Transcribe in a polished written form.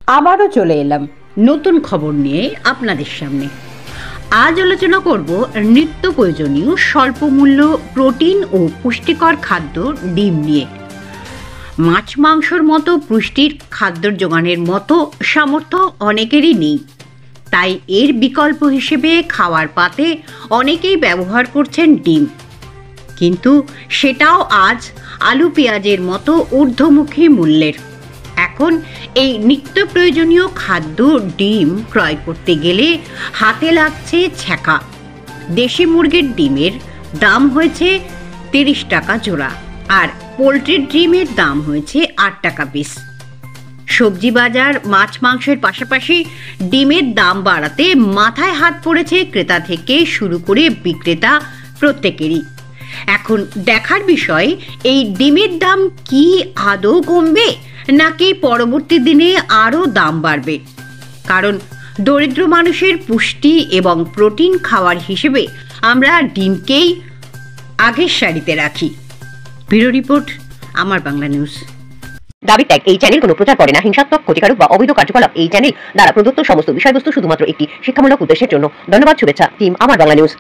আবারও চলে এলাম নতুন খবর নিয়ে আপনাদের সামনে। আজ আলোচনা করব নিত্য প্রয়োজনীয় স্বল্প মূল্য প্রোটিন ও পুষ্টিকর খাদ্য ডিম নিয়ে। মাছ মাংসর মতো পুষ্টির খাদ্য জোগানের মতো সামর্থ্য অনেকেরই নেই, তাই এর বিকল্প হিসেবে খাওয়ার পাতে অনেকেই ব্যবহার করছেন ডিম। কিন্তু সেটাও আজ আলু পেঁয়াজের মতো ঊর্ধ্বমুখী মূল্যের। এখন এই নিত্য প্রয়োজনীয় খাদ্য ডিম ক্রয় করতে গেলে হাতে লাগছে ছ্যাঁকা। দেশি মুরগির ডিমের দাম হয়েছে 30 টাকা জোড়া, আর পোলট্রির ডিমের দাম হয়েছে 8 টাকা পিস। সবজি বাজার মাছ মাংসের পাশাপাশি ডিমের দাম বাড়াতে মাথায় হাত পড়েছে ক্রেতা থেকে শুরু করে বিক্রেতা প্রত্যেকেরই। এখন দেখার বিষয়, এই ডিমের দাম কি আদৌ কমবে নাকি পরবর্তী দিনে আরও দাম বাড়বে। কারণ দরিদ্র মানুষের পুষ্টি এবং প্রোটিন খাওয়ার হিসেবে আমরা ডিমকেই আগের সারিতে রাখি। ব্যুরো রিপোর্ট, আমার বাংলা নিউজ। দাবি ত্যাগ। এই চ্যানেল কোনো প্রচার করে না হিংসাত্মক, ক্ষতিকারক বা অবৈধ কার্যকলাপ। এই চ্যানেল দ্বারা প্রদত্ত সমস্ত বিষয়বস্তু শুধুমাত্র একটি শিক্ষামূলক উদ্দেশ্যের জন্য। ধন্যবাদ। শুভেচ্ছা টিম আমার বাংলা নিউজ।